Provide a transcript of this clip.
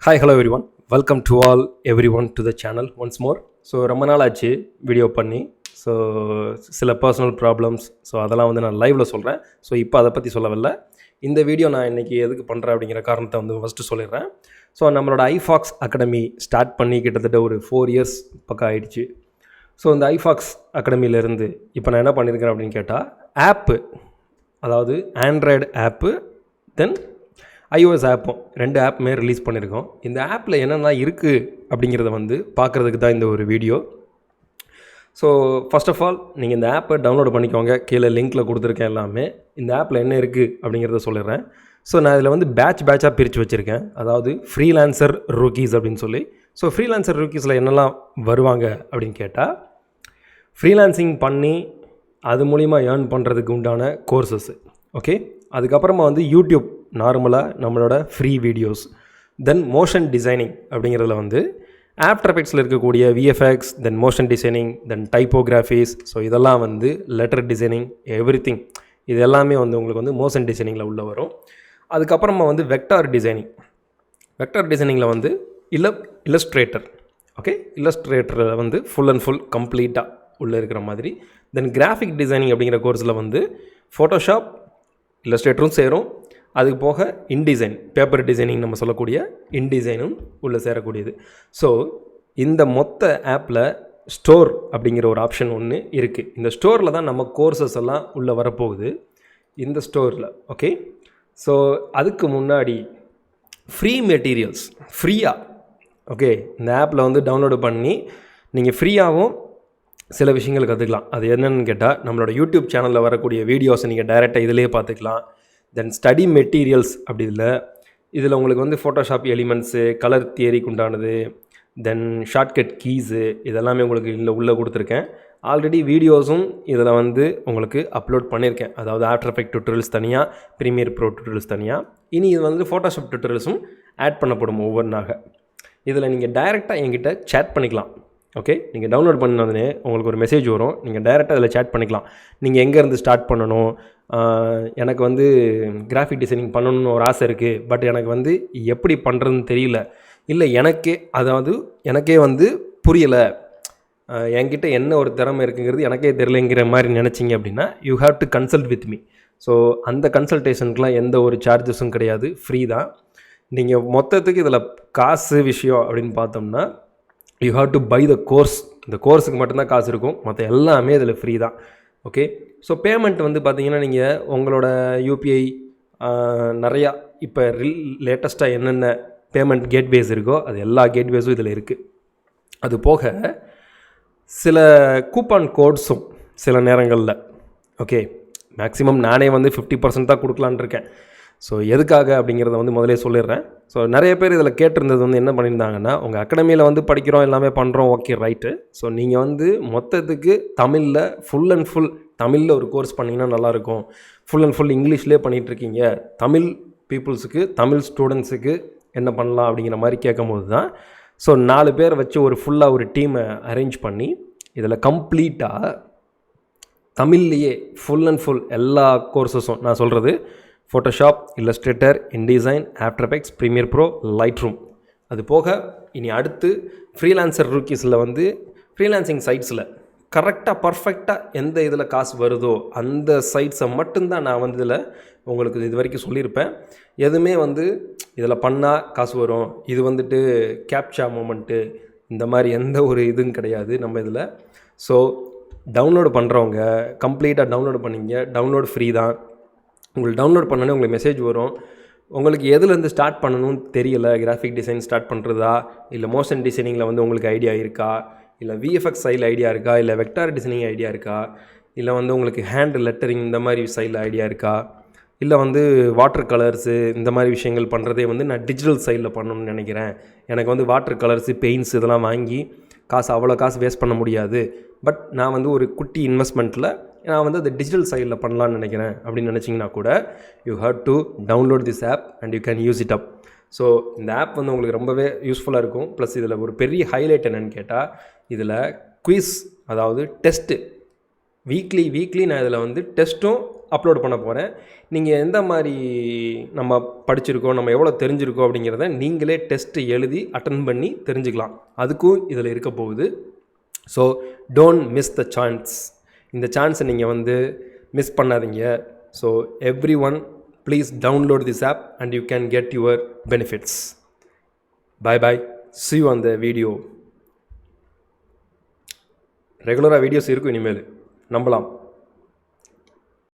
Hi hello every one, welcome to all every one to the channel once more. So ரொம்ப நாள் ஆச்சு video பண்ணி. So சில personal problems, so அதெல்லாம் வந்து நான் லைவில் சொல்கிறேன். ஸோ இப்போ அதை பற்றி சொல்லவில்லை. இந்த வீடியோ நான் இன்றைக்கி எதுக்கு பண்ணுறேன் அப்படிங்கிற காரணத்தை வந்து ஃபஸ்ட்டு சொல்லிடுறேன். ஸோ நம்மளோட iFox அகாடமி ஸ்டார்ட் பண்ணி கிட்டத்தட்ட ஒரு 4 இயர்ஸ் பக்கம் ஆகிடுச்சு. ஸோ இந்த iFox அகாடமியிலேருந்து இப்போ நான் என்ன பண்ணியிருக்கிறேன் அப்படின்னு கேட்டால், ஆப்பு, அதாவது ஆண்ட்ராய்டு ஆப்பு, தென் iOS ஆப்பும் 2 ஆப்புமே ரிலீஸ் பண்ணியிருக்கோம். இந்த ஆப்பில் என்னென்ன இருக்குது அப்படிங்கிறத வந்து பார்க்குறதுக்கு தான் இந்த ஒரு video. So first of all நீங்கள் இந்த ஆப்பை டவுன்லோட் பண்ணிக்கோங்க. கீழே லிங்க்கில் கொடுத்துருக்கேன் எல்லாமே. இந்த ஆப்பில் என்ன இருக்குது அப்படிங்கிறத சொல்லிடுறேன். ஸோ நான் இதில் வந்து பேட்சாக பிரித்து வச்சுருக்கேன். அதாவது ஃப்ரீலான்சர் ரூக்கீஸ் அப்படின்னு சொல்லி. ஸோ ஃப்ரீலான்சர் ரூக்கீஸில் என்னெல்லாம் வருவாங்க அப்படின்னு கேட்டால், ஃப்ரீலான்சிங் பண்ணி அது மூலிமா ஏர்ன் பண்ணுறதுக்கு உண்டான கோர்சஸ்ஸு, ஓகே. அதுக்கப்புறமா வந்து யூடியூப் நார்மலாக நம்மளோட ஃப்ரீ வீடியோஸ், தென் மோஷன் டிசைனிங் அப்படிங்கிறதுல வந்து ஆஃப்டர் எஃபெக்ட்ஸில் இருக்கக்கூடிய விஎஃப்எக்ஸ், தென் மோஷன் டிசைனிங், தென் டைப்போகிராஃபிஸ், ஸோ இதெல்லாம் வந்து லெட்டர் டிசைனிங், எவ்ரிதிங் இது எல்லாமே வந்து உங்களுக்கு வந்து மோஷன் டிசைனிங்கில் உள்ளே வரும். அதுக்கப்புறமா வந்து வெக்டார் டிசைனிங்கில் வந்து இல்லஸ்ட்ரேட்டர், ஓகே. இல்லஸ்ட்ரேட்டரில் வந்து ஃபுல் அண்ட் ஃபுல் கம்ப்ளீட்டாக உள்ளே இருக்கிற மாதிரி. தென் கிராஃபிக் டிசைனிங் அப்படிங்கிற கோர்ஸில் வந்து ஃபோட்டோஷாப், இல்லஸ்ட்ரேட்டரும் சேரும். அதுக்கு போக இன்டிசைன், பேப்பர் டிசைனிங் நம்ம சொல்லக்கூடிய இன்டிசைனும் உள்ளே சேரக்கூடியது. ஸோ இந்த மொத்த ஆப்பில் ஸ்டோர் அப்படிங்கிற ஒரு ஆப்ஷன் ஒன்று இருக்குது. இந்த ஸ்டோரில் தான் நம்ம கோர்சஸ் எல்லாம் உள்ளே வரப்போகுது, இந்த ஸ்டோரில், ஓகே. ஸோ அதுக்கு முன்னாடி ஃப்ரீ மெட்டீரியல்ஸ் ஃப்ரீயாக, ஓகே, இந்த ஆப்பில் வந்து டவுன்லோடு பண்ணி நீங்கள் ஃப்ரீயாகவும் சில விஷயங்கள் கற்றுக்கலாம். அது என்னென்னு கேட்டால், நம்மளோட யூடியூப் சேனலில் வரக்கூடிய வீடியோஸை நீங்கள் டைரெக்டாக இதிலே பார்த்துக்கலாம். தென் ஸ்டடி மெட்டீரியல்ஸ் அப்படி இதில் உங்களுக்கு வந்து ஃபோட்டோஷாப் எலிமெண்ட்ஸு, கலர் தியரிக்கு உண்டானது, தென் ஷார்ட்கட் கீஸு, இதெல்லாமே உங்களுக்கு இல்லை உள்ளே கொடுத்துருக்கேன். ஆல்ரெடி வீடியோஸும் இதில் வந்து உங்களுக்கு அப்லோட் பண்ணியிருக்கேன். அதாவது ஆஃப்டர் எஃபெக்ட் டுட்டோரியல்ஸ் தனியாக, ப்ரீமியர் ப்ரோ டுட்டோரியல்ஸ் தனியாக. இனி இது வந்து ஃபோட்டோஷாப் டுட்டோரியல்ஸும் ஆட் பண்ணப்படும் ஒவ்வொன்றாக. இதில் நீங்கள் டைரெக்டாக என்கிட்ட சேட் பண்ணிக்கலாம், ஓகே. நீங்கள் டவுன்லோட் பண்ணதுனே உங்களுக்கு ஒரு மெசேஜ் வரும். நீங்கள் டைரெக்டாக அதில் சேட் பண்ணிக்கலாம். நீங்கள் எங்கேருந்து ஸ்டார்ட் பண்ணணும், எனக்கு வந்து கிராஃபிக் டிசைனிங் பண்ணணும்னு ஒரு ஆசை இருக்குது, பட் எனக்கு வந்து எப்படி பண்ணுறதுன்னு தெரியல, இல்லை எனக்கே வந்து புரியலை, என்கிட்ட என்ன ஒரு திறமை இருக்குங்கிறது எனக்கே தெரியலைங்கிற மாதிரி நினச்சிங்க அப்படின்னா, you have to consult with me. So அந்த கன்சல்டேஷனுக்குலாம் எந்த ஒரு சார்ஜஸும் கிடையாது, ஃப்ரீ தான். நீங்கள் மொத்தத்துக்கு இதில் காசு விஷயம் அப்படின்னு பார்த்தோம்னா, you have to buy the course. இந்த கோர்ஸுக்கு மட்டும்தான் காசு இருக்கும், மற்ற எல்லாமே இதில் ஃப்ரீ தான், ஓகே. ஸோ பேமெண்ட் வந்து பார்த்தீங்கன்னா, நீங்கள் உங்களோட யூபிஐ நிறையா இப்போ லேட்டஸ்ட்டாக என்னென்ன பேமெண்ட் கேட்வேஸ் இருக்கோ அது எல்லா கேட்வேஸும் இதில் இருக்குது. அது போக சில கூப்பான் கோட்ஸும் சில நேரங்களில், ஓகே. மேக்ஸிமம் நானே வந்து 50% தான் கொடுக்கலான் இருக்கேன். ஸோ எதுக்காக அப்படிங்கிறத வந்து முதலே சொல்லிடுறேன். ஸோ நிறைய பேர் இதில் கேட்டிருந்தது வந்து என்ன பண்ணியிருந்தாங்கன்னா, உங்கள் அகாடமியில் வந்து படிக்கிறோம், எல்லாமே பண்ணுறோம், ஓகே, ரைட்டு. ஸோ நீங்கள் வந்து மொத்தத்துக்கு தமிழில் ஃபுல் அண்ட் ஃபுல் தமிழில் ஒரு கோர்ஸ் பண்ணிங்கன்னா நல்லாயிருக்கும், ஃபுல் அண்ட் ஃபுல் இங்கிலீஷ்லேயே பண்ணிகிட்ருக்கீங்க, தமிழ் பீப்புள்ஸுக்கு, தமிழ் ஸ்டூடெண்ட்ஸுக்கு என்ன பண்ணலாம் அப்படிங்கிற மாதிரி கேட்கும்போது தான், ஸோ 4 பேர் வச்சு ஒரு ஃபுல்லாக ஒரு டீமை அரேஞ்ச் பண்ணி இதில் கம்ப்ளீட்டாக தமிழ்லேயே ஃபுல் அண்ட் ஃபுல் எல்லா கோர்ஸஸும் நான் சொல்கிறது Photoshop, Illustrator, InDesign, After Effects, Premiere Pro, Lightroom. அது போக இனி அடுத்து ஃப்ரீலான்சர் ரூக்கீஸில் வந்து ஃப்ரீலான்சிங் சைட்ஸில் கரெக்டாக பர்ஃபெக்டாக எந்த இதில் காசு வருதோ அந்த சைட்ஸை மட்டும்தான் நான் வந்து இதில் உங்களுக்கு இது வரைக்கும் சொல்லியிருப்பேன். எதுவுமே வந்து இதில் பண்ணால் காசு வரும், இது வந்துட்டு கேப்சா மூமெண்ட்டு, இந்த மாதிரி எந்த ஒரு இதுவும் கிடையாது நம்ம இதில். ஸோ டவுன்லோடு பண்ணுறவங்க கம்ப்ளீட்டாக டவுன்லோடு பண்ணிங்க. டவுன்லோடு ஃப்ரீ தான். உங்களுக்கு டவுன்லோட் பண்ணோன்னே உங்களுக்கு மெசேஜ் வரும். உங்களுக்கு எதுலேருந்து ஸ்டார்ட் பண்ணணும்னு தெரியல, கிராஃபிக் டிசைன் ஸ்டார்ட் பண்ணுறதா, இல்லை மோஷன் டிசைனிங்கில் வந்து உங்களுக்கு ஐடியா இருக்கா, இல்லை விஎஃப்எக்ஸ் சைடில் ஐடியா இருக்கா, இல்லை வெக்டார் டிசைனிங் ஐடியா இருக்கா, இல்லை வந்து உங்களுக்கு ஹேண்ட் லெட்டரிங் இந்த மாதிரி சைடில் ஐடியா இருக்கா, இல்லை வந்து வாட்டர் கலர்ஸு இந்த மாதிரி விஷயங்கள் பண்ணுறதே வந்து நான் டிஜிட்டல் சைடில் பண்ணணும்னு நினைக்கிறேன், எனக்கு வந்து வாட்டர் கலர்ஸு, பெயிண்ட்ஸ் இதெல்லாம் வாங்கி அவ்வளோ காசு வேஸ்ட் பண்ண முடியாது, பட் நான் வந்து ஒரு குட்டி இன்வெஸ்ட்மெண்ட்டில் நான் வந்து அது டிஜிட்டல் சைடில் பண்ணலான்னு நினைக்கிறேன் அப்படின்னு நினச்சிங்கன்னா கூட, you have to download this app and you can use it up. So இந்த ஆப் வந்து உங்களுக்கு ரொம்பவே யூஸ்ஃபுல்லாக இருக்கும். ப்ளஸ் இதில் ஒரு பெரிய ஹைலைட் என்னென்னு கேட்டால், இதில் குவிஸ், அதாவது டெஸ்ட்டு வீக்லி நான் இதில் வந்து டெஸ்ட்டும் அப்லோட் பண்ண போகிறேன். நீங்கள் எந்த மாதிரி நம்ம படிச்சிருக்கோம், நம்ம எவ்வளோ தெரிஞ்சிருக்கோம் அப்படிங்கிறத நீங்களே டெஸ்ட்டு எழுதி அட்டன் பண்ணி தெரிஞ்சுக்கலாம். அதுக்கும் இதில் இருக்க போகுது. So don't miss the chance. இந்த சான்ஸை நீங்கள் மிஸ் பண்ணாதீங்க. So everyone please download this app and you can get your benefits. Bye bye. See you on the video. ரெகுலராக வீடியோஸ் இருக்கும் இனிமேல், நம்பலாம்.